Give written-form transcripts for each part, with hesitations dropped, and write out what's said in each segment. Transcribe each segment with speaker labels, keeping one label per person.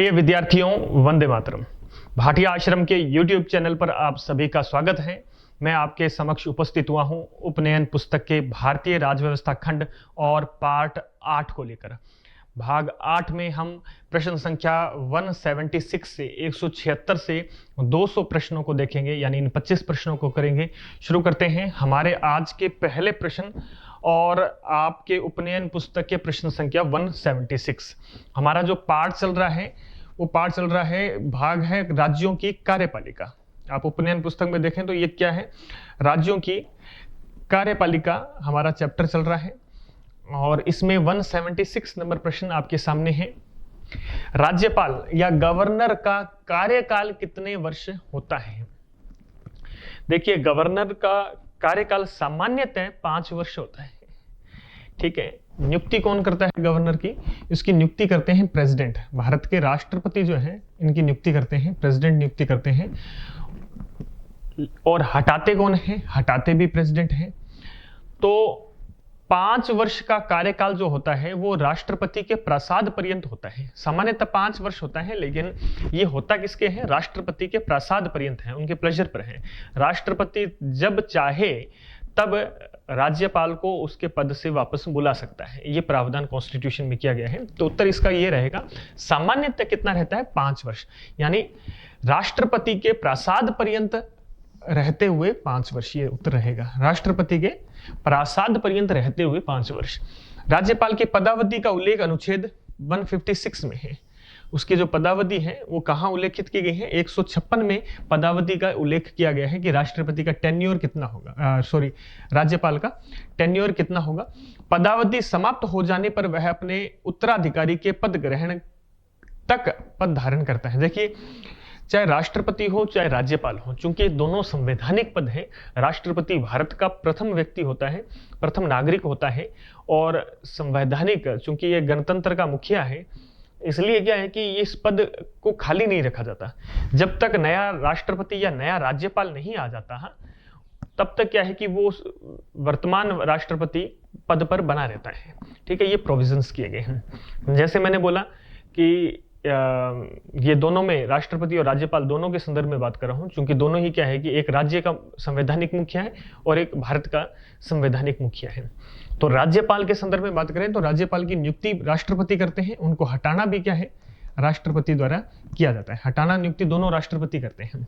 Speaker 1: प्रिय विद्यार्थियों, वंदे मातरम। भाटिया आश्रम के YouTube चैनल पर आप सभी का स्वागत है। मैं आपके समक्ष उपस्थित हुआ हूं उपनयन पुस्तक के भारतीय राजव्यवस्था खंड और पार्ट 8 को लेकर। भाग 8 में हम प्रश्न संख्या 176 से 176 से 200 प्रश्नों को देखेंगे, यानी इन 25 प्रश्नों को करेंगे। शुरू करते हैं हमारे आज के पहले प्रश्न और आपके उपनयन पुस्तक के प्रश्न संख्या 176। हमारा जो पार्ट चल रहा है वो पार्ट चल रहा है, भाग है राज्यों की कार्यपालिका। आप उपनयन पुस्तक में देखें तो ये क्या है, राज्यों की कार्यपालिका हमारा चैप्टर चल रहा है और इसमें 176 नंबर प्रश्न आपके सामने है। राज्यपाल या गवर्नर का कार्यकाल कितने वर्ष होता है? देखिए, गवर्नर का कार्यकाल सामान्यतः 5 वर्ष होता है। ठीक है, नियुक्ति कौन करता है गवर्नर की? इसकी नियुक्ति करते हैं प्रेसिडेंट। भारत के राष्ट्रपति जो है इनकी नियुक्ति करते हैं, प्रेसिडेंट नियुक्ति करते हैं। और हटाते कौन है? हटाते भी प्रेसिडेंट है। तो 5 वर्ष का कार्यकाल जो होता है वो राष्ट्रपति के प्रसाद पर्यंत होता है। सामान्यतः 5 वर्ष होता है, लेकिन ये होता किसके है? राष्ट्रपति के प्रसाद पर्यंत है, उनके प्लेजर पर है। राष्ट्रपति जब चाहे तब राज्यपाल को उसके पद से वापस बुला सकता है। ये प्रावधान कॉन्स्टिट्यूशन में किया गया है। तो उत्तर इसका ये रहेगा, सामान्यतः कितना रहता है? 5 वर्ष, यानी राष्ट्रपति के प्रसाद पर्यंत रहते हुए 5 वर्ष, ये उत्तर रहेगा। राष्ट्रपति के प्रासाद पर्यंत रहते हुए 5 वर्ष। राज्यपाल की पदावधि का उल्लेख अनुच्छेद 156 में है। उसकी जो पदावधि है वो कहाँ उल्लेखित की गई है? 156 में पदावधि का उल्लेख किया गया है कि राष्ट्रपति का टेन्योर कितना होगा, राज्यपाल का टेन्योर कितना होगा। पदावधि समाप्त हो जाने पर वह अपने उत्तराधिकारी के पद ग्रहण तक पद धारण करता है। देखिए, चाहे राष्ट्रपति हो चाहे राज्यपाल हो, चूंकि दोनों संवैधानिक पद है। राष्ट्रपति भारत का प्रथम व्यक्ति होता है, प्रथम नागरिक होता है, और संवैधानिक, चूंकि ये गणतंत्र का मुखिया है, इसलिए क्या है कि इस पद को खाली नहीं रखा जाता। जब तक नया राष्ट्रपति या नया राज्यपाल नहीं आ जाता है तब तक क्या है कि वो वर्तमान राष्ट्रपति पद पर बना रहता है। ठीक है, ये प्रोविजंस किए गए हैं। जैसे मैंने बोला कि ये दोनों में, राष्ट्रपति और राज्यपाल दोनों के संदर्भ में बात कर रहा हूं, क्योंकि दोनों ही क्या है कि एक राज्य का संवैधानिक मुखिया है और एक भारत का संवैधानिक मुखिया है। तो राज्यपाल के संदर्भ में बात करें तो राज्यपाल की नियुक्ति राष्ट्रपति करते हैं, उनको हटाना भी क्या है? राष्ट्रपति द्वारा किया जाता है। हटाना नियुक्ति दोनों राष्ट्रपति करते हैं।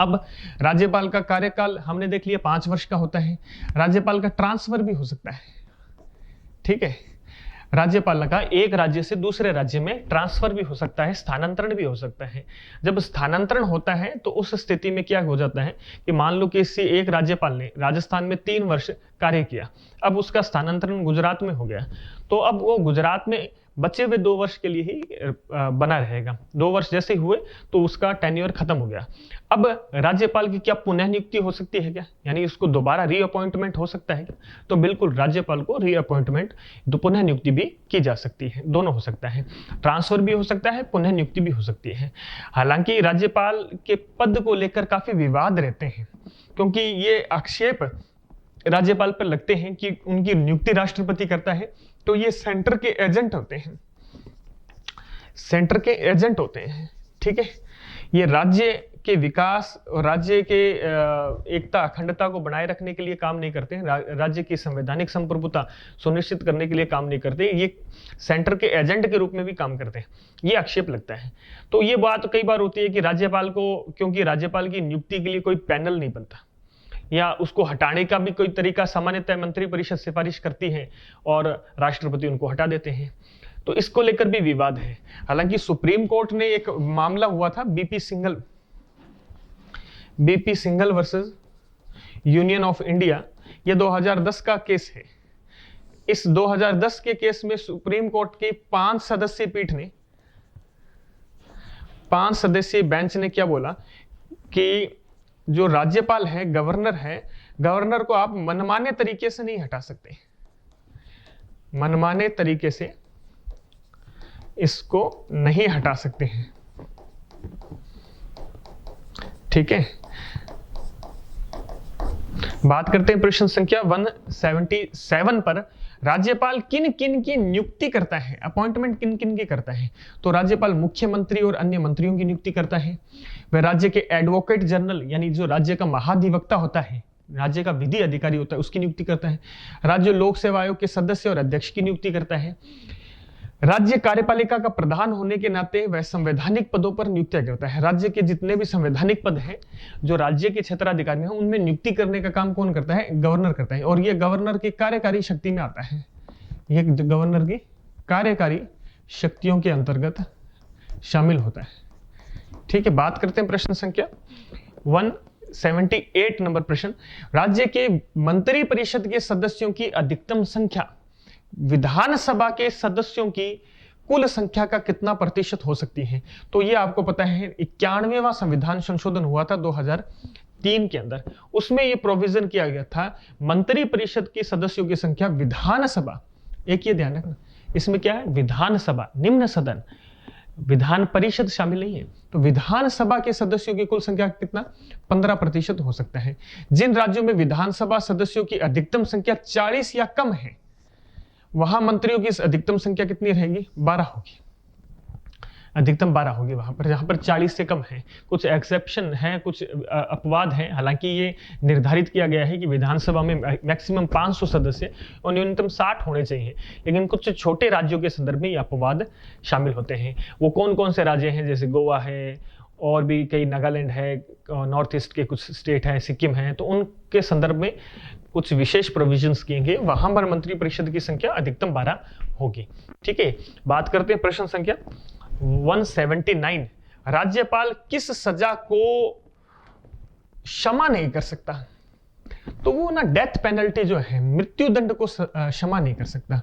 Speaker 1: अब राज्यपाल का कार्यकाल हमने देख लिया 5 वर्ष का होता है। राज्यपाल का ट्रांसफर भी हो सकता है। ठीक है, राज्यपाल का एक राज्य से दूसरे राज्य में ट्रांसफर भी हो सकता है, स्थानांतरण भी हो सकता है। जब स्थानांतरण होता है तो उस स्थिति में क्या हो जाता है कि मान लो कि इसी एक राज्यपाल ने राजस्थान में 3 वर्ष कार्य किया, अब उसका स्थानांतरण गुजरात में हो गया, तो अब वो गुजरात में बचे हुए 2 वर्ष के लिए ही बना रहेगा। 2 वर्ष जैसे हुए तो उसका टेन्योर खत्म हो गया। अब राज्यपाल की क्या पुनः नियुक्ति हो सकती है क्या? यानी उसको दोबारा रीअपॉइंटमेंट हो सकता है क्या? तो बिल्कुल, राज्यपाल को रीअपॉइंटमेंट, पुनः नियुक्ति भी की जा सकती है। दोनों हो सकता है, ट्रांसफर भी हो सकता है, पुनः नियुक्ति भी हो सकती है। हालांकि राज्यपाल के पद को लेकर काफी विवाद रहते हैं, क्योंकि ये आक्षेप राज्यपाल पर लगते हैं कि उनकी नियुक्ति राष्ट्रपति करता है, तो ये सेंटर के एजेंट होते हैं। सेंटर के एजेंट होते हैं। ठीक है, ये राज्य के विकास और राज्य के एकता अखंडता को बनाए रखने के लिए काम नहीं करते हैं, राज्य की संवैधानिक संप्रभुता सुनिश्चित करने के लिए काम नहीं करते, ये सेंटर के एजेंट के रूप में भी काम करते हैं। ये आक्षेप लगता है। तो ये बात कई बार होती है कि राज्यपाल को, क्योंकि राज्यपाल की नियुक्ति के लिए कोई पैनल नहीं बनता या उसको हटाने का भी कोई तरीका, सामान्यतः मंत्रिपरिषद सिफारिश करती है और राष्ट्रपति उनको हटा देते हैं। तो इसको लेकर भी विवाद है। हालांकि सुप्रीम कोर्ट ने एक मामला हुआ था BP Singhal versus union of India, ये 2010 का केस है। इस 2010 के केस में सुप्रीम कोर्ट की 5 सदस्यीय पीठ ने, 5 सदस्यीय बेंच ने क्या बोला कि जो राज्यपाल है, गवर्नर है, गवर्नर को आप मनमाने तरीके से नहीं हटा सकते। मनमाने तरीके से इसको नहीं हटा सकते हैं। ठीक है, बात करते हैं प्रश्न संख्या 177 पर। राज्यपाल किन किन की नियुक्ति करता है, अपॉइंटमेंट किन किन की करता है? तो राज्यपाल मुख्यमंत्री और अन्य मंत्रियों की नियुक्ति करता है। वह राज्य के एडवोकेट जनरल यानी जो राज्य का महाधिवक्ता होता है, राज्य का विधि अधिकारी होता है, उसकी नियुक्ति करता है। राज्य लोक सेवा आयोग के सदस्य और अध्यक्ष की नियुक्ति करता है। राज्य कार्यपालिका का प्रधान होने के नाते वह संवैधानिक पदों पर नियुक्तियां करता है। राज्य के जितने भी संवैधानिक पद हैं जो राज्य के क्षेत्राधिकार में हैं, उनमें नियुक्ति करने का काम कौन करता है? गवर्नर करता है। और ये गवर्नर की कार्यकारी शक्ति में आता है, ये गवर्नर की कार्यकारी शक्तियों के अंतर्गत शामिल होता है। ठीक है, बात करते हैं प्रश्न संख्या 178 नंबर प्रश्न। राज्य के मंत्री परिषद के सदस्यों की अधिकतम संख्या विधानसभा के सदस्यों की कुल संख्या का कितना प्रतिशत हो सकती है? तो ये आपको पता है 91वां संविधान संशोधन हुआ था 2003 के अंदर, उसमें ये प्रोविजन किया गया था मंत्री परिषद के सदस्यों की संख्या विधानसभा, एक ये ध्यान रखना, इसमें क्या है? विधानसभा, निम्न सदन, विधान परिषद शामिल नहीं है। तो विधानसभा के सदस्यों की कुल संख्या कितना? 15% हो सकता है। जिन राज्यों में विधानसभा सदस्यों की अधिकतम संख्या 40 या कम है, वहां मंत्रियों की अधिकतम संख्या कितनी रहेगी? 12 होगी, अधिकतम 12 होगी वहां पर, जहां पर 40 से कम है। कुछ एक्सेप्शन है, कुछ अपवाद है। हालांकि ये निर्धारित किया गया है कि विधानसभा में मैक्सिमम 500 सदस्य और न्यूनतम 60 होने चाहिए, लेकिन कुछ छोटे राज्यों के संदर्भ में ये अपवाद शामिल होते हैं। वो कौन कौन से राज्य हैं? जैसे गोवा है, और भी कई, नागालैंड है, नॉर्थ ईस्ट के कुछ स्टेट है, सिक्किम है, तो उनके संदर्भ में कुछ विशेष प्रोविजंस किए गए, वहां पर मंत्री परिषद की संख्या अधिकतम 12 होगी। ठीक है, बात करते हैं प्रश्न संख्या 179। राज्यपाल किस सजा को क्षमा नहीं कर सकता? तो वो ना डेथ पेनल्टी जो है, मृत्यु दंड को क्षमा नहीं कर सकता,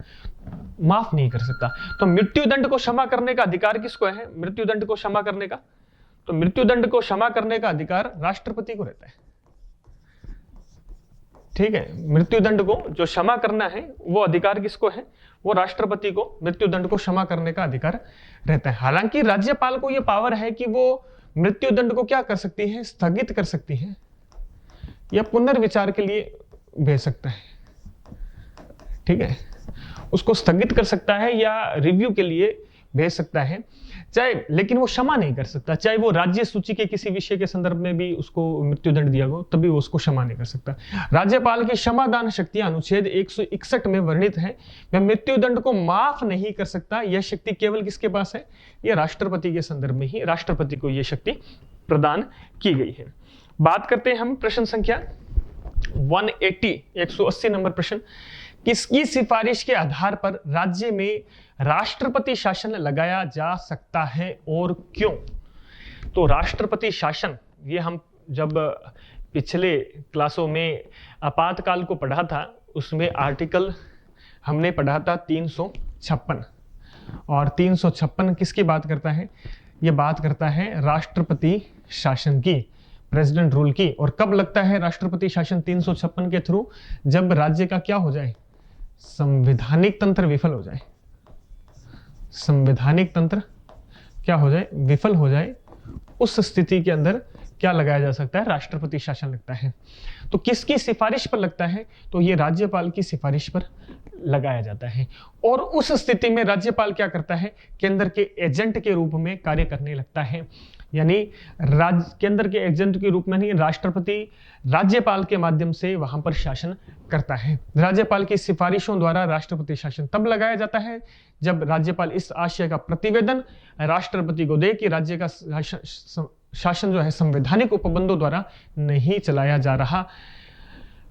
Speaker 1: माफ नहीं कर सकता। तो मृत्यु दंड को क्षमा करने का अधिकार किसको है? मृत्यु दंड को क्षमा करने का, तो मृत्यु दंड को क्षमा करने का अधिकार राष्ट्रपति को रहता है। ठीक है, मृत्यु दंड को जो क्षमा करना है वो अधिकार किसको है? वो राष्ट्रपति को मृत्यु दंड को क्षमा करने का अधिकार रहता है। हालांकि राज्यपाल को यह पावर है कि वो मृत्यु दंड को क्या कर सकती है? स्थगित कर सकती है या पुनर्विचार के लिए भेज सकता है। ठीक है, उसको स्थगित कर सकता है या रिव्यू के लिए भेज सकता है, चाहे, लेकिन वो क्षमा नहीं कर सकता। चाहे वो राज्य सूची के किसी विषय के संदर्भ में भी उसको मृत्यु दंड दिया हो, तभी वो उसको क्षमा नहीं कर सकता। राज्यपाल की क्षमादान शक्तियां अनुच्छेद 161 में वर्णित है। वह मृत्यु दंड को माफ नहीं कर सकता। यह शक्ति केवल किसके पास है? यह राष्ट्रपति के संदर्भ में ही राष्ट्रपति को यह शक्ति प्रदान की गई है। बात करते हैं हम प्रश्न संख्या 180 नंबर प्रश्न। किसकी सिफारिश के आधार पर राज्य में राष्ट्रपति शासन लगाया जा सकता है और क्यों? तो राष्ट्रपति शासन, ये हम जब पिछले क्लासों में आपातकाल को पढ़ा था, उसमें आर्टिकल हमने पढ़ा था 356, और 356 किसकी बात करता है? ये बात करता है राष्ट्रपति शासन की, प्रेसिडेंट रूल की। और कब लगता है राष्ट्रपति शासन 356 के थ्रू? जब राज्य का क्या हो जाए? संवैधानिक तंत्र विफल हो जाए। संवैधानिक तंत्र क्या हो जाए? विफल हो जाए। उस स्थिति के अंदर क्या लगाया जा सकता है? राष्ट्रपति शासन लगता है। तो किसकी सिफारिश पर लगता है? तो ये राज्यपाल की सिफारिश पर लगाया जाता है। और उस स्थिति में राज्यपाल क्या करता है? केंद्र के एजेंट के रूप में कार्य करने लगता है। यानी केंद्र के एजेंट के रूप में नहीं, राष्ट्रपति राज्यपाल के माध्यम से वहां पर शासन करता है। राज्यपाल की सिफारिशों द्वारा राष्ट्रपति शासन तब लगाया जाता है जब राज्यपाल इस आशय का प्रतिवेदन राष्ट्रपति को दे कि राज्य का शासन जो है संवैधानिक उपबंधों द्वारा नहीं चलाया जा रहा।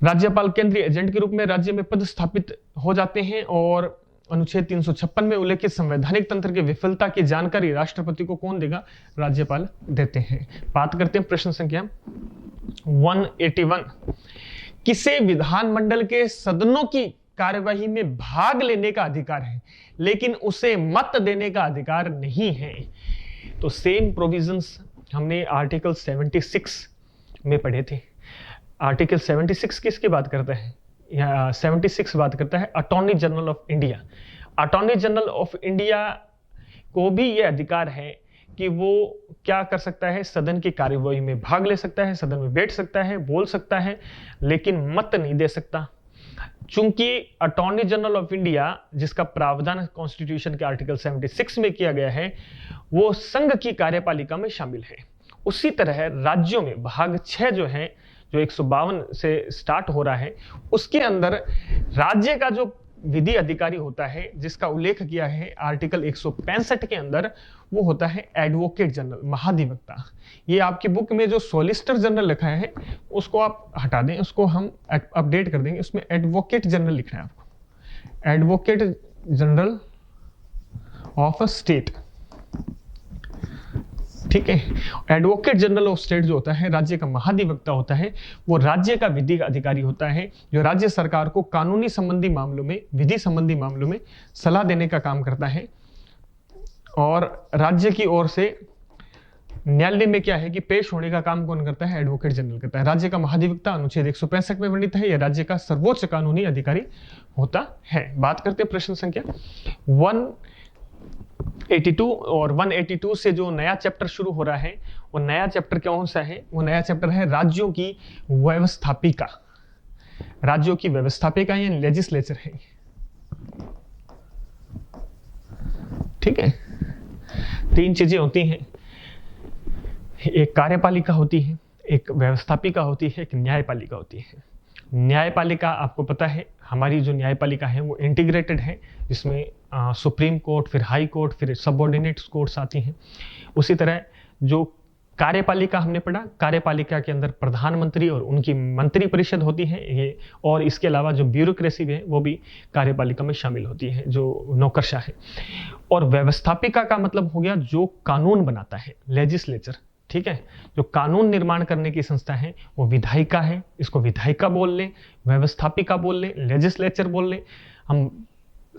Speaker 1: राज्यपाल केंद्रीय एजेंट के रूप में राज्य में पदस्थापित हो जाते हैं और अनुच्छेद 356 में उल्लेखित संवैधानिक तंत्र की विफलता की जानकारी राष्ट्रपति को कौन देगा? राज्यपाल देते हैं। बात करते हैं प्रश्न संख्या 181। किसे विधानमंडल के सदनों की कार्यवाही में भाग लेने का अधिकार है लेकिन उसे मत देने का अधिकार नहीं है? तो सेम प्रोविजंस हमने आर्टिकल 76 में पढ़े थे। आर्टिकल 76 किसकी बात करता है? 76 बात करता है attorney general of India. Attorney general of India को भी यह अधिकार है कि वो क्या कर सकता है? सदन की कार्यवाही में भाग ले सकता है, सदन में बैठ सकता है, बोल सकता है, लेकिन मत नहीं दे सकता। चूंकि अटॉर्नी जनरल ऑफ इंडिया जिसका प्रावधान कॉन्स्टिट्यूशन के आर्टिकल 76 में किया गया है वो संघ की कार्यपालिका में शामिल है। उसी तरह राज्यों में भाग 6 जो है, जो 152 से स्टार्ट हो रहा है, उसके अंदर राज्य का जो विधि अधिकारी होता है जिसका उल्लेख किया है आर्टिकल 165 के अंदर, वो होता है एडवोकेट जनरल, महाधिवक्ता। ये आपकी बुक में जो सॉलिसिटर जनरल लिखा है उसको आप हटा दें, उसको हम अपडेट कर देंगे, उसमें एडवोकेट जनरल लिखना है आपको, advocate general of a state. ठीक है, एडवोकेट जनरल ऑफ स्टेट जो होता है, राज्य का महाधिवक्ता होता है, वो राज्य का विधि अधिकारी होता है जो राज्य सरकार को कानूनी संबंधी मामलों में, विधि संबंधी मामलों में सलाह देने का काम करता है। और राज्य की ओर से न्यायालय में क्या है कि पेश होने का काम कौन करता है? एडवोकेट जनरल करता है। राज्य का महाधिवक्ता अनुच्छेद 165 में वर्णित है, यह राज्य का सर्वोच्च कानूनी अधिकारी होता है। बात करते हैं प्रश्न संख्या 182 और 182 से जो नया चैप्टर शुरू हो रहा है वो नया चैप्टर कौन सा है? वो नया चैप्टर है राज्यों की व्यवस्थापिका। राज्यों की व्यवस्थापिका यानी लेजिस्लेचर है। ठीक है, 3 चीजें होती हैं, एक कार्यपालिका होती है, एक व्यवस्थापिका होती है, एक न्यायपालिका होती है। न्यायपालिका आपको पता है, हमारी जो न्यायपालिका है वो इंटीग्रेटेड है, जिसमें सुप्रीम कोर्ट, फिर हाई कोर्ट, फिर सबऑर्डिनेट कोर्ट्स आती हैं। उसी तरह जो कार्यपालिका हमने पढ़ा, कार्यपालिका के अंदर प्रधानमंत्री और उनकी मंत्री परिषद होती है ये, और इसके अलावा जो ब्यूरोक्रेसी है वो भी कार्यपालिका में शामिल होती है, जो नौकरशाह है। और व्यवस्थापिका का मतलब हो गया जो कानून बनाता है, लेजिस्लेचर। ठीक है, जो कानून निर्माण करने की संस्था है वो विधायिका है, इसको विधायिका बोल लें, व्यवस्थापिका बोल लें, लेजिस्लेचर बोल लें। हम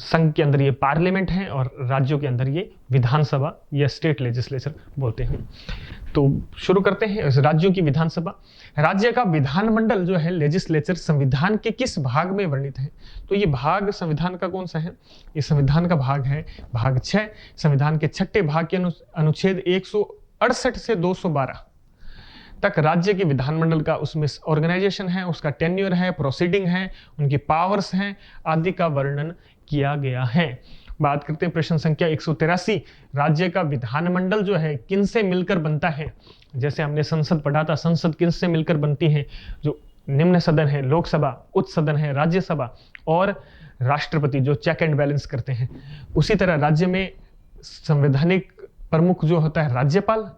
Speaker 1: संघ के अंदर ये पार्लियामेंट है और राज्यों के अंदर ये विधानसभा या स्टेट लेजिस्लेचर बोलते हैं। तो शुरू करते हैं राज्यों की विधानसभा। राज्य का विधानमंडल जो है, लेजिस्लेचर, संविधान के किस भाग में वर्णित है? तो ये भाग संविधान का कौन सा है? ये संविधान का भाग है भाग 6। संविधान के 6ठे भाग के अनुच्छेद 168 से 212 तक राज्य के विधानमंडल का, उसमें ऑर्गेनाइजेशन है, उसका टेन्योर है, प्रोसीडिंग है, उनकी पावर्स हैं आदि का वर्णन किया गया है। बात करते हैं प्रश्न संख्या 183। राज्य का विधानमंडल जो है किन से मिलकर बनता है? जैसे हमने संसद पढ़ा था, संसद किन से मिलकर बनती है? जो निम्न सदन है, लोकसभा, उच्च सदन है, राज्यसभा, और राष्ट्रपति जो चेक एंड बैलेंस करते हैं। उसी तरह राज्य में संवैधानिक प्रमुख जो होता है राज्यपाल।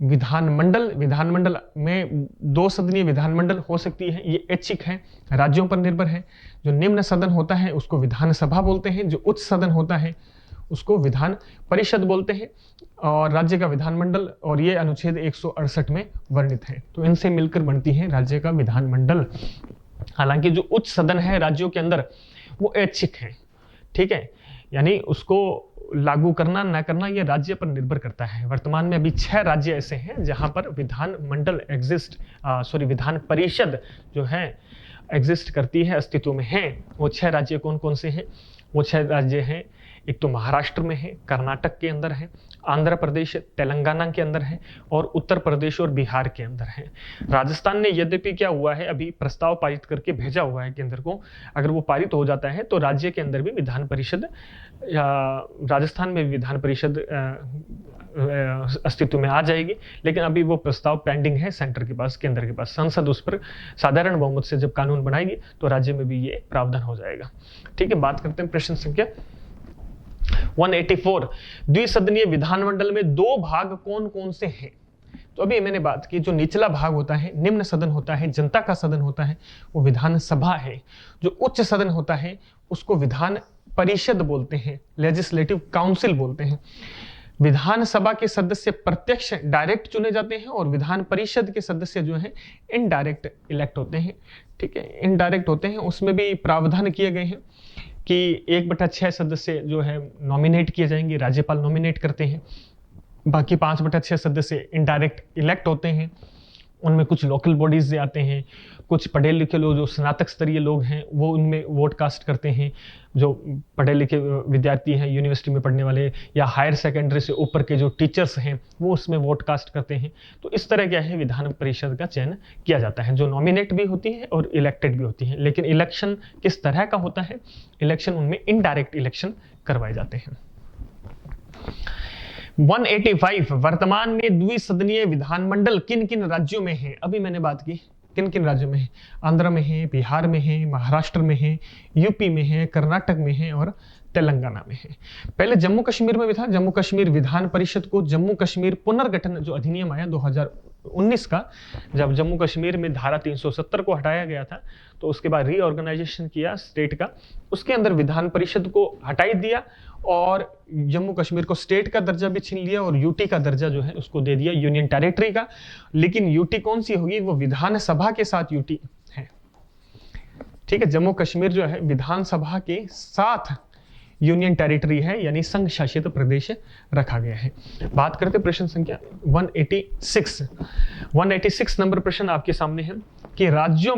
Speaker 1: विधानमंडल में 2 सदनीय विधानमंडल हो सकती है, ये ऐच्छिक है, राज्यों पर निर्भर है। जो निम्न सदन होता है उसको विधानसभा बोलते हैं, जो उच्च सदन होता है उसको विधान परिषद बोलते हैं। और राज्य का विधानमंडल, और ये अनुच्छेद 168 में वर्णित है। तो इनसे मिलकर बनती है राज्य का विधानमंडल। हालांकि जो उच्च सदन है राज्यों के अंदर वो ऐच्छिक है। ठीक है, यानी उसको लागू करना ना करना ये राज्य पर निर्भर करता है। वर्तमान में अभी 6 राज्य ऐसे हैं जहां पर विधानमंडल विधान परिषद जो है एग्जिस्ट करती है, अस्तित्व में है। वो 6 राज्य कौन कौन से हैं? वो 6 राज्य हैं, एक तो महाराष्ट्र में है, कर्नाटक के अंदर है, आंध्र प्रदेश, तेलंगाना के अंदर है, और उत्तर प्रदेश और बिहार के अंदर है। राजस्थान ने यद्यपि क्या हुआ है, अभी प्रस्ताव पारित करके भेजा हुआ है केंद्र को। अगर वो पारित हो जाता है तो राज्य के अंदर भी विधान परिषद, या राजस्थान में विधान परिषद अस्तित्व में आ जाएगी। लेकिन अभी वो प्रस्ताव पेंडिंग है सेंटर के पास, केंद्र के पास। संसद उस पर साधारण बहुमत से जब कानून बनाएगी तो राज्य में भी ये प्रावधान हो जाएगा। ठीक है, बात करते हैं प्रश्न संख्या 184। द्विसदनीय विधानमंडल में 2 भाग कौन कौन से हैं? तो अभी मैंने बात की, जो निचला भाग होता है, निम्न सदन होता है, जनता का सदन होता है, वो विधानसभा है। जो उच्च सदन होता है उसको विधान परिषद बोलते हैं, लेजिस्लेटिव काउंसिल बोलते हैं। विधानसभा के सदस्य प्रत्यक्ष डायरेक्ट चुने जाते हैं, और विधान परिषद के सदस्य जो हैं इनडायरेक्ट इलेक्ट होते हैं। ठीक है, इनडायरेक्ट होते हैं। उसमें भी प्रावधान किए गए हैं कि 1/6 सदस्य जो है नॉमिनेट किए जाएंगे, राज्यपाल नॉमिनेट करते हैं। बाकी 5/6 सदस्य इनडायरेक्ट इलेक्ट होते हैं। उनमें कुछ लोकल बॉडीज से आते हैं, कुछ पढ़े लिखे लोग जो स्नातक स्तरीय लोग हैं वो उनमें वोट कास्ट करते हैं, जो पढ़े लिखे विद्यार्थी हैं यूनिवर्सिटी में पढ़ने वाले या हायर सेकेंडरी से ऊपर के जो टीचर्स हैं वो उसमें वोट कास्ट करते हैं। तो इस तरह क्या है विधान परिषद का चयन किया जाता है, जो नॉमिनेट भी होती है और इलेक्टेड भी होती है। लेकिन इलेक्शन किस तरह का होता है, इलेक्शन उनमें इनडायरेक्ट इलेक्शन करवाए जाते हैं। 185 वर्तमान में द्विसदनीय विधानमंडल किन किन राज्यों में है? अभी मैंने बात की किन किन राज्यों में है, आंध्र में है, बिहार में है, महाराष्ट्र में है, यूपी में है, कर्नाटक में है और तेलंगाना में है। पहले जम्मू कश्मीर में भी था। जम्मू कश्मीर विधान परिषद को जम्मू कश्मीर पुनर्गठन जो अधिनियम आया 2019 का, जब जम्मू कश्मीर में धारा 370 को हटाया गया था तो उसके बाद रीऑर्गेनाइजेशन किया स्टेट का, उसके अंदर विधान परिषद को हटाई दिया और जम्मू कश्मीर को स्टेट का दर्जा भी छीन लिया और यूटी का दर्जा जो है उसको दे दिया यूनियन टेरिटरी का। लेकिन यूटी कौन सी होगी, वो विधानसभा के साथ यूटी है। ठीक है, जम्मू कश्मीर जो है विधानसभा के साथ यूनियन टेरिटरी है, यानी संघ शासित प्रदेश रखा गया है। बात करते प्रश्न संख्या 186 नंबर प्रश्न आपके सामने है कि राज्यों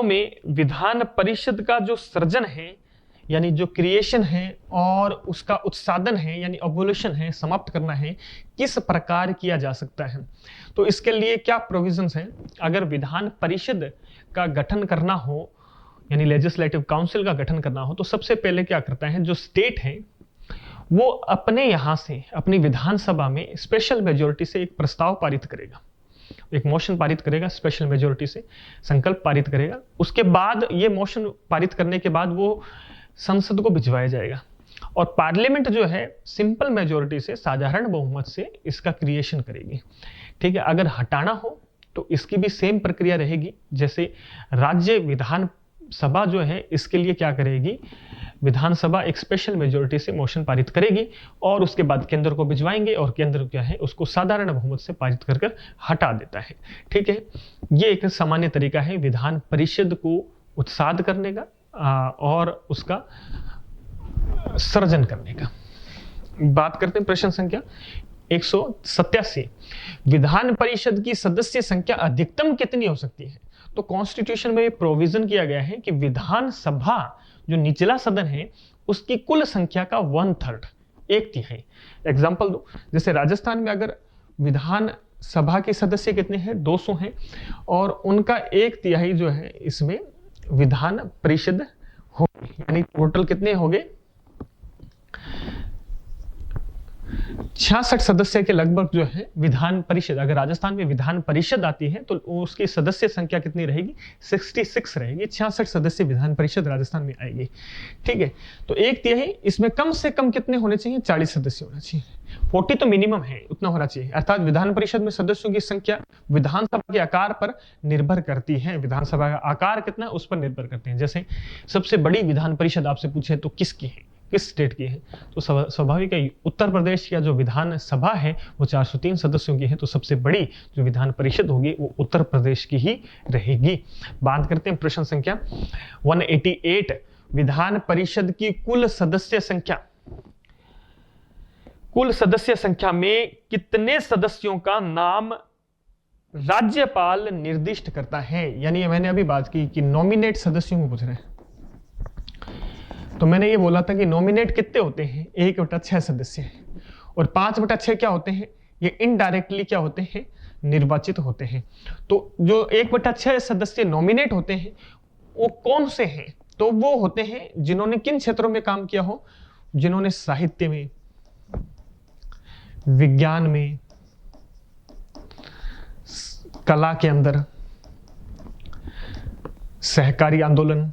Speaker 1: में विधान परिषद का जो सृजन है यानी जो क्रिएशन है और उसका उत्सादन है यानी अबोलिशन है, समाप्त करना है, किस प्रकार किया जा सकता है। तो इसके लिए क्या प्रोविजंस हैं। अगर विधान परिषद का गठन करना हो यानी लेजिस्लेटिव काउंसिल का गठन करना हो तो सबसे पहले क्या करता है, जो स्टेट है वो अपने यहाँ से अपनी विधानसभा में स्पेशल मेजोरिटी से एक प्रस्ताव पारित करेगा, एक मोशन पारित करेगा, स्पेशल मेजोरिटी से संकल्प पारित करेगा। उसके बाद ये मोशन पारित करने के बाद वो संसद को भिजवाया जाएगा और पार्लियामेंट जो है सिंपल मेजोरिटी से, साधारण बहुमत से इसका क्रिएशन करेगी। ठीक है, अगर हटाना हो तो इसकी भी सेम प्रक्रिया रहेगी जैसे राज्य विधान सभा जो है इसके लिए क्या करेगी, विधानसभा एक स्पेशल मेजोरिटी से मोशन पारित करेगी और उसके बाद केंद्र को भिजवाएंगे और केंद्र क्या है उसको साधारण बहुमत से पारित कर हटा देता है। ठीक है, ये एक सामान्य तरीका है विधान परिषद को उत्साद करने का और उसका सृजन करने का। बात करते हैं प्रश्न संख्या 187, विधान परिषद की सदस्य संख्या अधिकतम कितनी हो सकती है। तो कॉन्स्टिट्यूशन में प्रोविजन किया गया है कि विधानसभा जो निचला सदन है उसकी कुल संख्या का 1/3, 1/3। एग्जाम्पल दो, जैसे राजस्थान में अगर विधान सभा के सदस्य कितने हैं, 200 हैं और उनका 1/3 जो है इसमें विधान परिषद हो, यानी टोटल कितने हो गए, 66 सदस्य के लगभग जो है विधान परिषद। अगर राजस्थान में विधान परिषद आती है तो उसकी सदस्य संख्या कितनी रहेगी, 66 रहेगी। 66 सदस्य विधान परिषद राजस्थान में आएगी। ठीक है, तो 1/3 इसमें कम से कम कितने होने चाहिए, 40 सदस्य होना चाहिए। 40 तो मिनिमम है, उतना होना चाहिए। अर्थात विधान परिषद में सदस्यों की संख्या विधानसभा के आकार पर निर्भर करती है। विधानसभा का आकार कितना उस पर निर्भर करते हैं। जैसे सबसे बड़ी विधान परिषद आपसे पूछे तो किसकी है, किस स्टेट की है, तो स्वाभाविक है उत्तर प्रदेश का जो विधान सभा है वो 403 सदस्यों की है, तो सबसे बड़ी जो विधान परिषद होगी वो उत्तर प्रदेश की ही रहेगी। बात करते हैं प्रश्न संख्या 188, विधान परिषद की कुल सदस्य संख्या, कुल सदस्य संख्या में कितने सदस्यों का नाम राज्यपाल निर्दिष्ट करता है। यानी मैंने अभी बात की कि नॉमिनेट सदस्यों को पूछ रहे हैं, तो मैंने ये बोला था कि नॉमिनेट कितने होते हैं, 1/6 सदस्य हैं और 5/6 क्या होते हैं, ये इनडायरेक्टली क्या होते हैं, निर्वाचित होते हैं। तो जो 1/6 सदस्य नॉमिनेट होते हैं वो कौन से हैं, तो वो होते हैं जिन्होंने किन क्षेत्रों में काम किया हो, जिन्होंने साहित्य में, विज्ञान में, कला के अंदर, सहकारी आंदोलन,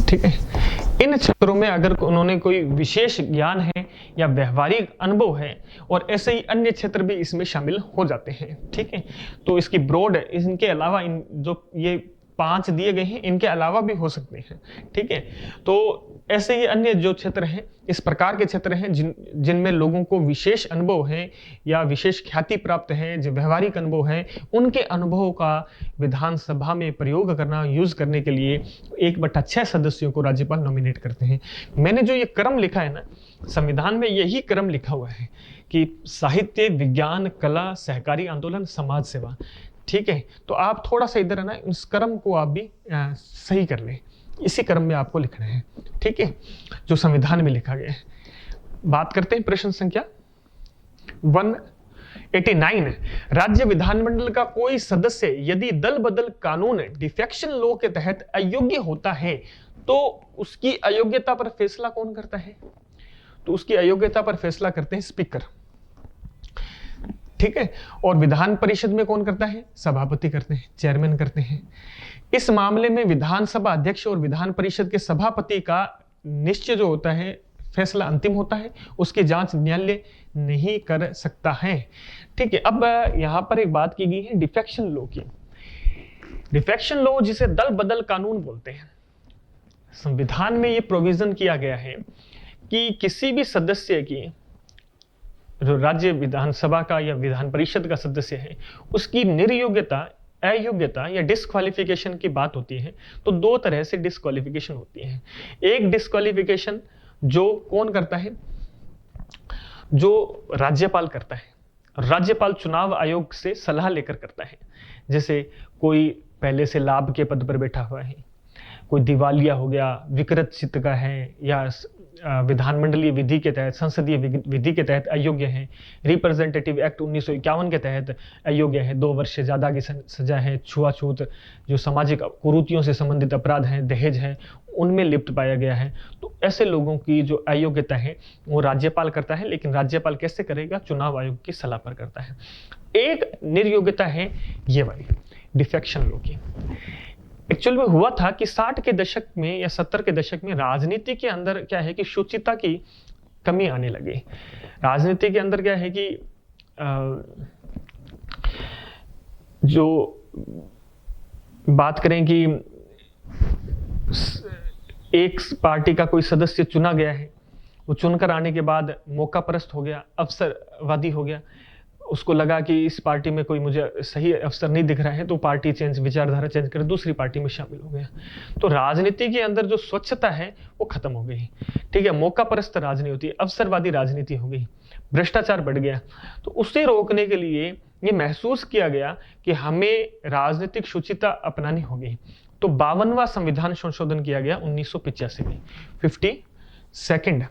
Speaker 1: ठीक है, इन क्षेत्रों में अगर उन्होंने कोई विशेष ज्ञान है या व्यवहारिक अनुभव है, और ऐसे ही अन्य क्षेत्र भी इसमें शामिल हो जाते हैं। ठीक है, तो इसकी ब्रॉड, इनके अलावा इन जो ये 5 दिए गए हैं इनके अलावा भी हो सकते हैं। ठीक है, तो ऐसे ही अन्य जो क्षेत्र हैं, इस प्रकार के क्षेत्र हैं जिनमें लोगों को विशेष अनुभव है या विशेष ख्याति प्राप्त है, जो व्यवहारिक अनुभव है, उनके अनुभवों का विधानसभा में प्रयोग करना, यूज करने के लिए 1/6 सदस्यों को राज्यपाल नॉमिनेट करते हैं। मैंने जो ये क्रम लिखा है ना, संविधान में यही क्रम लिखा हुआ है कि साहित्य, विज्ञान, कला, सहकारी आंदोलन, समाज सेवा। ठीक है, तो आप थोड़ा सा इधर है ना, इस क्रम को आप भी सही कर लें, इसी क्रम में आपको लिखना है। ठीक है, जो संविधान में लिखा गया है। बात करते हैं प्रश्न संख्या 189। राज्य विधानमंडल का कोई सदस्य यदि दल बदल कानून डिफेक्शन लॉ के तहत अयोग्य होता है तो उसकी अयोग्यता पर फैसला कौन करता है? तो उसकी अयोग्यता पर फैसला करते हैं स्पीकर। ठीक है, और विधान परिषद में कौन करता है? सभापति करते हैं, चेयरमैन करते हैं। इस मामले में विधानसभा अध्यक्ष और विधान परिषद के सभापति का निश्चय जो होता है, फैसला अंतिम होता है, उसकी जांच न्यायालय नहीं कर सकता है। ठीक है, अब यहां पर एक बात की गई है डिफेक्शन लॉ की। डिफेक्शन लॉ जिसे दल बदल कानून बोलते हैं, संविधान में यह प्रोविजन किया गया है कि किसी भी सदस्य की, जो राज्य विधानसभा का या विधान परिषद का सदस्य है, उसकी निर्योग्यता, अयोग्यता या डिस्क्वालिफिकेशन की बात होती है तो दो तरह से डिस्क्वालिफिकेशन होती है। एक डिस्क्वालिफिकेशन जो कौन करता है? जो राज्यपाल करता है। राज्यपाल चुनाव आयोग से सलाह लेकर करता है। जैसे कोई पहले से लाभ के पद पर बैठा हुआ है, कोई दिवालिया हो गया, विकृत चित्त का है, या विधानमंडलीय विधि के तहत, संसदीय विधि के तहत अयोग्य है, रिप्रेजेंटेटिव एक्ट 1951 के तहत अयोग्य है, 2 वर्ष से ज्यादा की सजा है, छुआछूत, जो सामाजिक कुरीतियों से संबंधित अपराध हैं, दहेज है, उनमें लिप्त पाया गया है। तो ऐसे लोगों की जो अयोग्यता है वो राज्यपाल करता है, लेकिन राज्यपाल कैसे करेगा? चुनाव आयोग की सलाह पर करता है। एक निर्योग्यता है ये वाली डिफेक्शन लॉ की। एक्चुअल में हुआ था कि 60 के दशक में या 70 के दशक में राजनीति के अंदर क्या है कि शुचिता की कमी आने लगी। राजनीति के अंदर क्या है कि जो बात करें कि एक पार्टी का कोई सदस्य चुना गया है, वो चुनकर आने के बाद मौका परस्त हो गया, अवसरवादी हो गया, उसको लगा कि इस पार्टी में कोई मुझे सही अवसर नहीं दिख रहा है, तो पार्टी चेंज, विचारधारा चेंज कर दूसरी पार्टी में शामिल हो गया। तो राजनीति के अंदर जो स्वच्छता है वो खत्म हो गई। ठीक है, मौका परस्त राजनीति होती है, अवसरवादी राजनीति हो गई, भ्रष्टाचार बढ़ गया। तो उसे रोकने के लिए ये महसूस किया गया कि हमें राजनीतिक शुचिता अपनानी होगी। तो 52वां संविधान संशोधन किया गया 1985 में, 52nd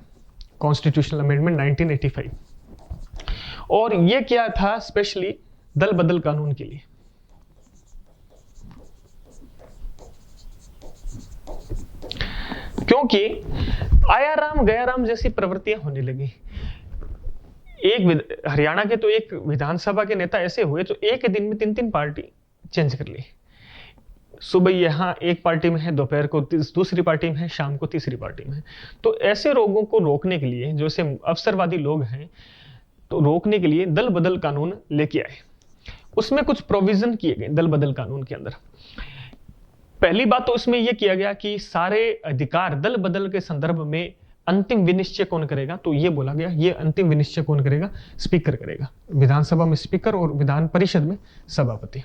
Speaker 1: कॉन्स्टिट्यूशनल अमेंडमेंट 1985। और ये क्या था? स्पेशली दल बदल कानून के लिए। क्योंकि आया राम गया राम जैसी प्रवृत्तियां होने लगी। हरियाणा के तो एक विधानसभा के नेता ऐसे हुए जो एक दिन में 3 पार्टी चेंज कर ली। सुबह यहाँ एक पार्टी में है, दोपहर को दूसरी पार्टी में है, शाम को तीसरी पार्टी में है। तो ऐसे लोगों को रोकने के लिए, जो से अवसरवादी लोग हैं, तो रोकने के लिए दल बदल कानून लेके आए। उसमें कुछ प्रोविजन किए गए दल बदल कानून के अंदर। पहली बात तो इसमें यह किया गया कि सारे अधिकार दल बदल के संदर्भ में अंतिम विनिश्चय कौन करेगा? तो ये बोला गया, ये अंतिम विनिश्चय कौन करेगा? स्पीकर करेगा। विधानसभा में स्पीकर और विधान परिषद में सभापति,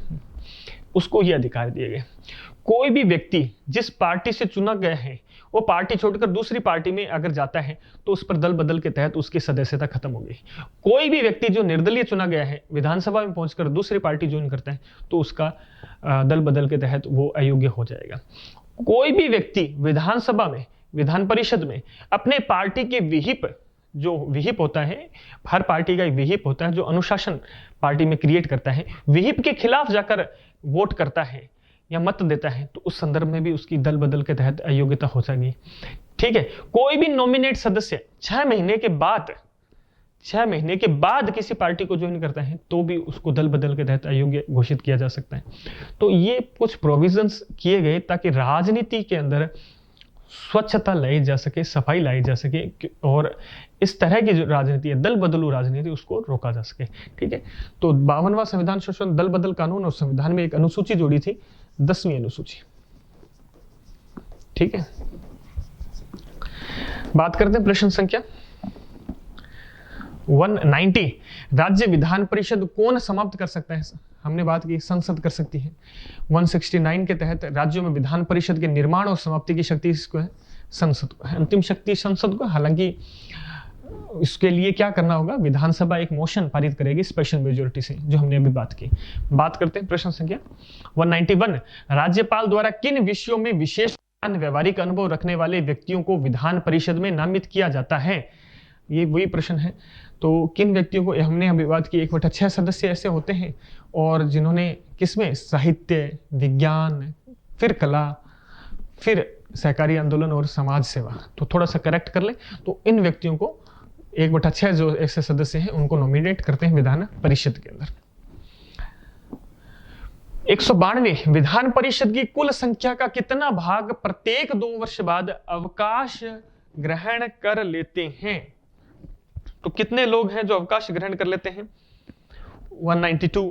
Speaker 1: उसको ये अधिकार दिए गए। कोई भी व्यक्ति जिस पार्टी से चुना गया है वो पार्टी छोड़कर दूसरी पार्टी में अगर जाता है तो उस पर दल बदल के तहत उसकी सदस्यता खत्म हो गई। कोई भी व्यक्ति जो निर्दलीय चुना गया है, विधानसभा में पहुंचकर दूसरी पार्टी ज्वाइन करता है तो उसका दल बदल के तहत वो अयोग्य हो जाएगा। कोई भी व्यक्ति विधानसभा में, विधान परिषद में अपने पार्टी के विहिप, जो विहिप होता है, हर पार्टी का एक विहिप होता है जो अनुशासन पार्टी में क्रिएट करता है, विहिप के खिलाफ जाकर वोट करता है या मत देता है तो उस संदर्भ में भी उसकी दल बदल के तहत अयोग्यता हो जाएगी। ठीक है, कोई भी नॉमिनेट सदस्य 6 महीने के बाद किसी पार्टी को ज्वाइन करता है तो भी उसको दल बदल के तहत अयोग्य घोषित किया जा सकता है। तो ये कुछ प्रोविजंस किए गए ताकि राजनीति के अंदर स्वच्छता लाई जा सके, सफाई लाई जा सके, और इस तरह की जो राजनीति है, दल बदलू राजनीति, उसको रोका जा सके। ठीक है, तो 52वां संविधान संशोधन दल बदल कानून, और संविधान में एक अनुसूची जोड़ी थी, 10वीं अनुसूची। ठीक है, बात करते हैं प्रश्न संख्या 190। राज्य विधान परिषद कौन समाप्त कर सकता है? हमने बात की संसद कर सकती है। 169 के तहत राज्यों में विधान परिषद के निर्माण और समाप्ति की शक्ति इसको है, संसद को है, अंतिम शक्ति संसद को। हालांकि इसके लिए क्या करना होगा, विधानसभा एक मोशन पारित करेगी स्पेशल मेजोरिटी से, जो हमने अभी बात की। बात करते हैं प्रश्न संख्या 191। राज्यपाल द्वारा किन विषयों में विशेष व्यवहारिक अनुभव रखने वाले व्यक्तियों को विधान परिषद में नामित किया जाता है? ये वही प्रश्न है। तो किन व्यक्तियों को, हमने अभी बात की 1/6 सदस्य ऐसे होते हैं और जिन्होंने किसमें, साहित्य, विज्ञान, फिर कला, फिर सहकारी आंदोलन और समाज सेवा। तो थोड़ा सा करेक्ट कर ले, तो इन व्यक्तियों को 1/6 जो ऐसे सदस्य हैं उनको नॉमिनेट करते हैं विधान परिषद के अंदर। 192 विधान परिषद की कुल संख्या का कितना भाग प्रत्येक 2 वर्ष बाद अवकाश ग्रहण कर लेते हैं? तो कितने लोग हैं जो अवकाश ग्रहण कर लेते हैं? 192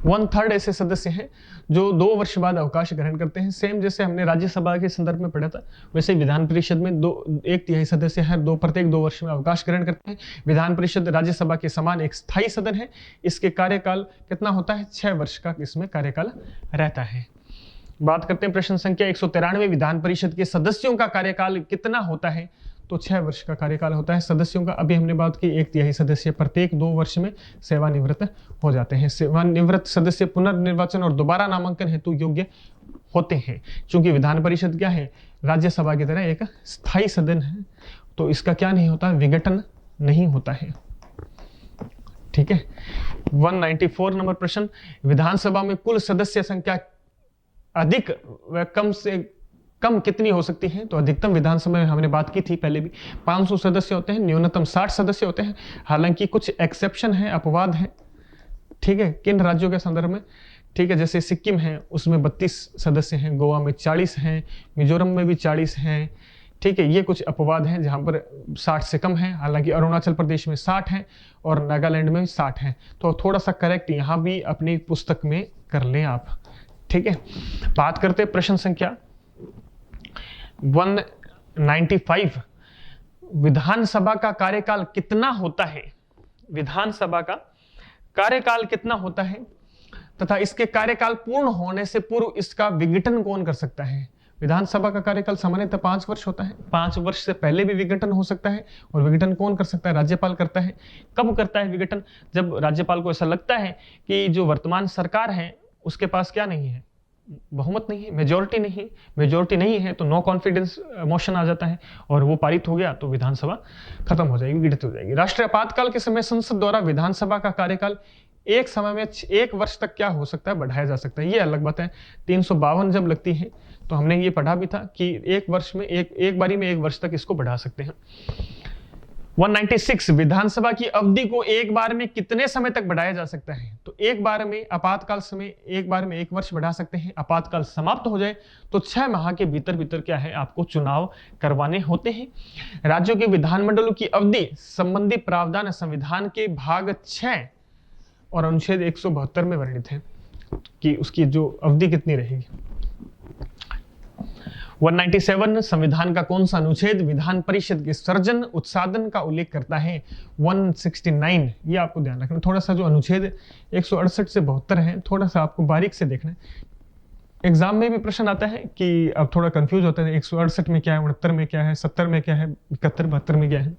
Speaker 1: 1/3 ऐसे सदस्य हैं जो 2 वर्ष बाद अवकाश ग्रहण करते हैं। सेम जैसे हमने राज्यसभा के संदर्भ में पढ़ा था, वैसे विधान परिषद में 1/3 सदस्य हैं प्रत्येक 2 वर्ष में अवकाश ग्रहण करते हैं। विधान परिषद राज्यसभा के समान एक स्थायी सदन है। इसके कार्यकाल कितना होता है? 6 वर्ष का इसमें कार्यकाल रहता है। बात करते हैं प्रश्न संख्या 193। विधान परिषद के सदस्यों का कार्यकाल कितना होता है? तो 6 वर्ष का कार्यकाल होता है सदस्यों का। अभी हमने बात की 1/3 सदस्य प्रत्येक 2 वर्ष में सेवानिवृत्त हो जाते हैं। सेवानिवृत्त सदस्य पुनर्निर्वाचन और दोबारा नामांकन हेतु योग्य होते हैं। चूंकि विधान परिषद क्या है, राज्यसभा की तरह एक स्थायी सदन है, तो इसका क्या नहीं होता, विघटन नहीं होता है। ठीक है। 194 नंबर प्रश्न, विधानसभा में कुल सदस्य संख्या अधिक व कम से कम कितनी हो सकती है? तो अधिकतम विधानसभा में हमने बात की थी पहले भी, 500 सदस्य होते हैं, न्यूनतम 60 सदस्य होते हैं। हालांकि कुछ एक्सेप्शन है, अपवाद है। ठीक है, किन राज्यों के संदर्भ में? ठीक है, जैसे सिक्किम है उसमें 32 सदस्य हैं, गोवा में 40 हैं, मिजोरम में भी 40 हैं। ठीक है, ये कुछ अपवाद हैं जहां पर 60 से कम है। हालांकि अरुणाचल प्रदेश में 60 है और नागालैंड में 60 है। तो थोड़ा सा करेक्ट यहां भी अपनी पुस्तक में कर लें आप। ठीक है, बात करते हैं प्रश्न संख्या 195। विधानसभा का कार्यकाल कितना होता है? विधानसभा का कार्यकाल कितना होता है तथा इसके कार्यकाल पूर्ण होने से पूर्व इसका विघटन कौन कर सकता है? विधानसभा का कार्यकाल सामान्यतः 5 वर्ष होता है। 5 वर्ष से पहले भी विघटन हो सकता है। और विघटन कौन कर सकता है? राज्यपाल करता है। कब करता है विघटन? जब राज्यपाल को ऐसा लगता है कि जो वर्तमान सरकार है उसके पास क्या नहीं है, बहुमत नहीं है, मेजोरिटी नहीं है, तो नो कॉन्फिडेंस मोशन आ जाता है और वो पारित हो गया तो विधानसभा खत्म हो जाएगी, विघटित हो जाएगी। राष्ट्रीय आपातकाल के समय संसद द्वारा विधानसभा का कार्यकाल एक समय में 1 वर्ष तक क्या हो सकता है, बढ़ाया जा सकता है। ये अलग बात है। 352 जब लगती है तो हमने ये पढ़ा भी था कि 1 वर्ष में एक बारी में 1 वर्ष तक इसको बढ़ा सकते हैं। 196 विधानसभा की अवधि को एक बार में कितने समय तक बढ़ाया जा सकता है? तो एक बार में आपातकाल समय एक बार में 1 वर्ष बढ़ा सकते हैं। आपातकाल समाप्त हो जाए तो 6 माह के भीतर क्या है, आपको चुनाव करवाने होते हैं। राज्यों के विधानमंडलों की अवधि संबंधी प्रावधान संविधान के भाग 6 और अनुच्छेद 172 में वर्णित है कि उसकी जो अवधि कितनी रहेगी। 197 संविधान का कौन सा अनुच्छेद विधान परिषद के सृजन उत्साधन का उल्लेख करता है? 169 ये आपको ध्यान रखना। थोड़ा सा जो अनुच्छेद 168 से 72 है, थोड़ा सा आपको बारीक से देखना है। एग्जाम में भी प्रश्न आता है कि अब थोड़ा कंफ्यूज होता है 168 में क्या है, 69 में क्या है, 70 में क्या है, 71 72 में क्या है,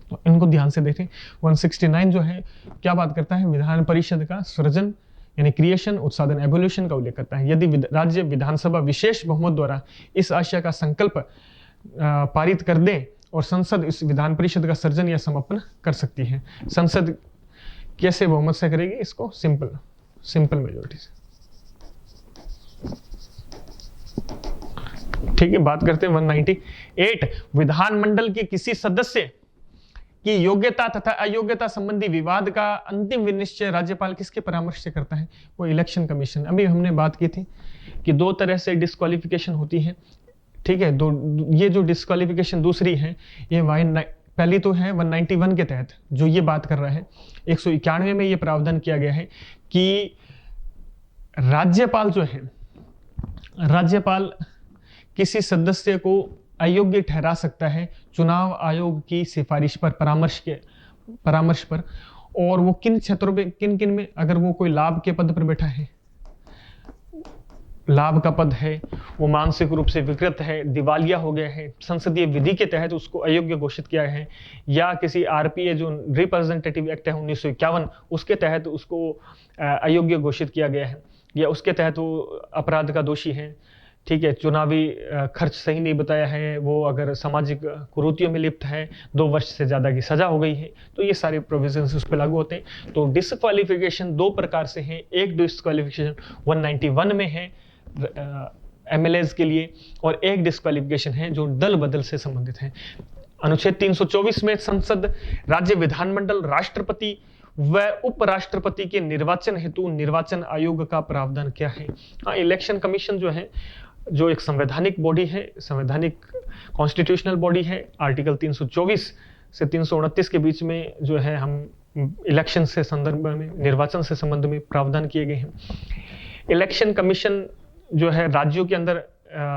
Speaker 1: तो इनको ध्यान से देखें। 169 जो है क्या बात करता है? विधान परिषद का सृजन यानी क्रिएशन, उत्साधन, एवोल्यूशन का उल्लेख करता है। यदि राज्य विधानसभा विशेष बहुमत द्वारा इस आशय का संकल्प पारित कर दे और संसद इस विधान परिषद का सृजन या समापन कर सकती है। संसद कैसे बहुमत से करेगी इसको? सिंपल मेजोरिटी से। ठीक है, बात करते हैं 198 विधानमंडल के किसी सदस्य की योग्यता तथा अयोग्यता संबंधी विवाद का अंतिम विनिश्चय राज्यपाल किसके परामर्श से करता है? वो इलेक्शन कमीशन। अभी हमने बात की थी कि 2 तरह से डिस्क्वालिफिकेशन होती है। ठीक है, ये जो डिस्क्वालिफिकेशन दूसरी है, ये पहली तो है 191 के तहत जो ये बात कर रहा है। 191 में ये प्रावधान किया गया है कि राज्यपाल जो है, राज्यपाल किसी सदस्य को अयोग्य ठहरा सकता है चुनाव आयोग की सिफारिश पर, परामर्श पर। और वो किन क्षेत्रों में, किन किन में, अगर वो कोई लाभ के पद पर बैठा है, लाभ का पद है, वो मानसिक रूप से विकृत है, दिवालिया हो गया है, संसदीय विधि के तहत उसको अयोग्य घोषित किया है, या किसी आरपीए जो रिप्रेजेंटेटिव एक्ट है 1951 उसके तहत उसको अयोग्य घोषित किया गया है, या उसके तहत वो अपराध का दोषी है। ठीक है, चुनावी खर्च सही नहीं बताया है, वो अगर सामाजिक कुरीतियों में लिप्त है, 2 वर्ष से ज़्यादा की सजा हो गई है, तो ये सारे प्रोविजंस उस पर लागू होते हैं। तो डिस्क्वालिफिकेशन 2 प्रकार से है। एक डिस्क्वालिफिकेशन 191 में है एमएलएज के लिए, और एक डिस्क्वालिफिकेशन है जो दल बदल से संबंधित है। अनुच्छेद 324 में संसद, राज्य विधानमंडल, राष्ट्रपति व उपराष्ट्रपति के निर्वाचन हेतु निर्वाचन आयोग का प्रावधान क्या है। हाँ, इलेक्शन कमीशन जो है, जो एक संवैधानिक बॉडी है, संवैधानिक कॉन्स्टिट्यूशनल बॉडी है, आर्टिकल 324 से 329 के बीच में जो है हम इलेक्शन से संदर्भ में, निर्वाचन से संबंध में प्रावधान किए गए हैं। इलेक्शन कमीशन जो है राज्यों के अंदर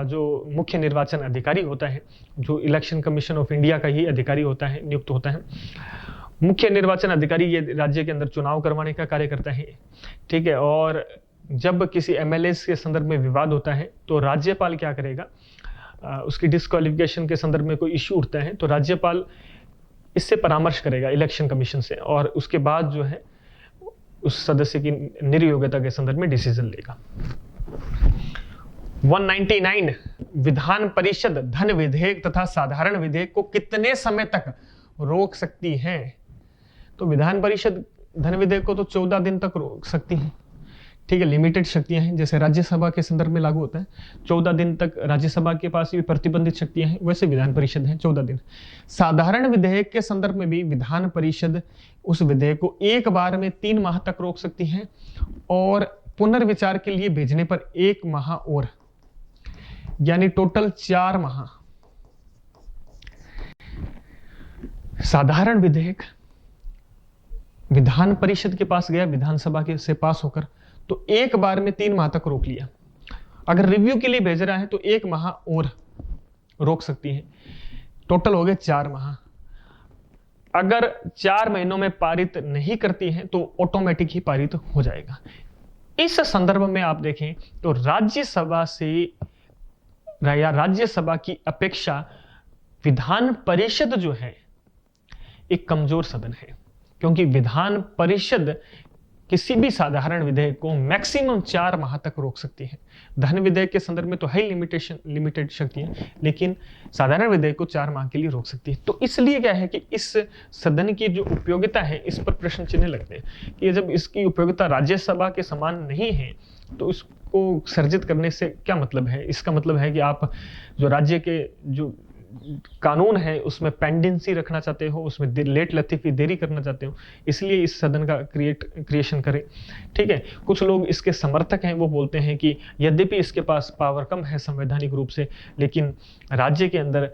Speaker 1: जो मुख्य निर्वाचन अधिकारी होता है, जो इलेक्शन कमीशन ऑफ इंडिया का ही अधिकारी होता है, नियुक्त होता है। मुख्य निर्वाचन अधिकारी ये राज्य के अंदर चुनाव करवाने का कार्य करता है। ठीक है, और जब किसी एमएलए के संदर्भ में विवाद होता है तो राज्यपाल क्या करेगा, उसकी डिस्क्वालिफिकेशन के संदर्भ में कोई इश्यू उठता है तो राज्यपाल इससे परामर्श करेगा इलेक्शन कमीशन से, और उसके बाद जो है उस सदस्य की निर्योग्यता के संदर्भ में डिसीजन लेगा। 199 विधान परिषद धन विधेयक तथा साधारण विधेयक को कितने समय तक रोक सकती है। तो विधान परिषद धन विधेयक को तो 14 दिन तक रोक सकती है। ठीक है, लिमिटेड शक्तियां हैं, जैसे राज्यसभा के संदर्भ में लागू होता है 14 दिन तक राज्यसभा के पास भी प्रतिबंधित शक्तियां हैं, वैसे विधान परिषद है 14 दिन। साधारण विधेयक के संदर्भ में भी विधान परिषद उस विधेयक को एक बार में 3 माह तक रोक सकती है, और पुनर्विचार के लिए भेजने पर 1 माह और, यानी टोटल 4 माह। साधारण विधेयक विधान परिषद के पास गया, विधानसभा के से पास होकर, तो एक बार में 3 माह तक रोक लिया। अगर रिव्यू के लिए भेज रहा है तो 1 माह और रोक सकती है, टोटल हो गए 4 माह। अगर 4 महीनों में पारित नहीं करती है तो ऑटोमेटिक ही पारित हो जाएगा। इस संदर्भ में आप देखें तो राज्यसभा से या राज्यसभा की अपेक्षा विधान परिषद जो है एक कमजोर सदन है, क्योंकि विधान परिषद किसी भी साधारण विधेयक को मैक्सिमम 4 माह तक रोक सकती है। धन विधेयक के संदर्भ में तो है लिमिटेड शक्तियां, लेकिन साधारण विधेयक को 4 माह के लिए रोक सकती है। तो इसलिए क्या है कि इस सदन की जो उपयोगिता है इस पर प्रश्न चिन्ह लगते हैं कि जब इसकी उपयोगिता राज्यसभा के समान नहीं है तो इसको सर्जित करने से क्या मतलब है। इसका मतलब है कि आप जो राज्य के जो कानून है उसमें पेंडेंसी रखना चाहते हो, उसमें लेट लतीफी देरी करना चाहते हो, इसलिए इस सदन का क्रिएशन करें। ठीक है, कुछ लोग इसके समर्थक हैं, वो बोलते हैं कि यद्यपि इसके पास पावर कम है संवैधानिक रूप से, लेकिन राज्य के अंदर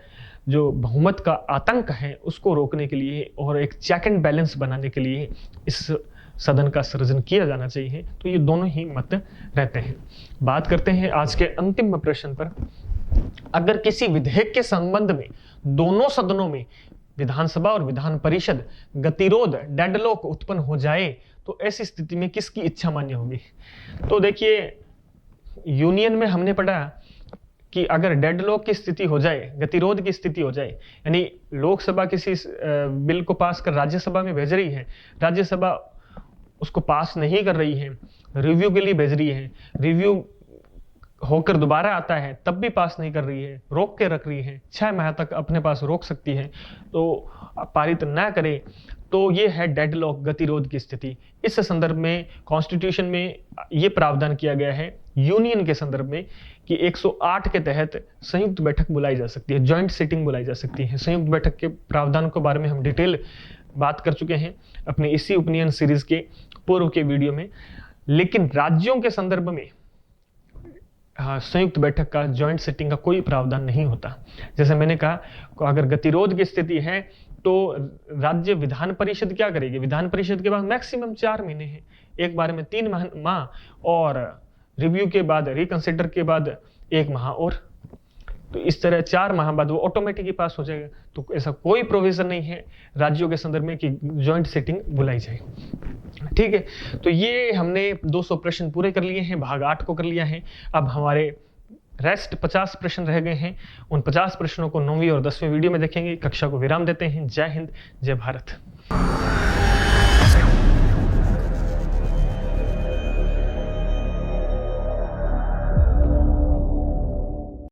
Speaker 1: जो बहुमत का आतंक है उसको रोकने के लिए और एक चेक एंड बैलेंस बनाने के लिए इस सदन का सृजन किया जाना चाहिए। तो ये दोनों ही मत रहते हैं। बात करते हैं आज के अंतिम प्रश्न पर। अगर किसी विधेयक के संबंध में दोनों सदनों में, विधानसभा और विधान परिषद, गतिरोध, डेडलॉक उत्पन्न हो जाए तो ऐसी स्थिति में किसकी इच्छा मान्य होगी। तो देखिए, यूनियन में हमने पढ़ा कि अगर डेडलॉक की स्थिति हो जाए, गतिरोध की स्थिति हो जाए, यानी लोकसभा किसी बिल को पास कर राज्यसभा में भेज रही है, राज्यसभा उसको पास नहीं कर रही है, रिव्यू के लिए भेज रही है, रिव्यू होकर दोबारा आता है तब भी पास नहीं कर रही है, रोक के रख रही है, 6 माह तक अपने पास रोक सकती है, तो पारित ना करे तो ये है डेडलॉक, गतिरोध की स्थिति। इस संदर्भ में कॉन्स्टिट्यूशन में ये प्रावधान किया गया है यूनियन के संदर्भ में कि 108 के तहत संयुक्त बैठक बुलाई जा सकती है, जॉइंट सिटिंग बुलाई जा सकती है। संयुक्त बैठक के प्रावधान के बारे में हम डिटेल बात कर चुके हैं अपने इसी ओपिनियन सीरीज के पूर्व के वीडियो में। लेकिन राज्यों के संदर्भ में संयुक्त बैठक का, जॉइंट सिटिंग का कोई प्रावधान नहीं होता। जैसे मैंने कहा, अगर गतिरोध की स्थिति है तो राज्य विधान परिषद क्या करेगी, विधान परिषद के पास मैक्सिमम 4 महीने हैं, एक बार में 3 माह और रिव्यू के बाद, रिकंसिडर के बाद 1 माह और। तो इस तरह 4 माह बाद वो ऑटोमेटिकली पास हो जाएगा। तो ऐसा कोई प्रोविजन नहीं है राज्यों के संदर्भ में कि जॉइंट सिटिंग बुलाई जाए। ठीक है, तो ये हमने 200 प्रश्न पूरे कर लिए हैं, भाग 8 को कर लिया है। अब हमारे रेस्ट 50 प्रश्न रह गए हैं। उन 50 प्रश्नों को 9वीं और 10वीं वीडियो में देखेंगे। कक्षा को विराम देते हैं। जय हिंद, जय भारत।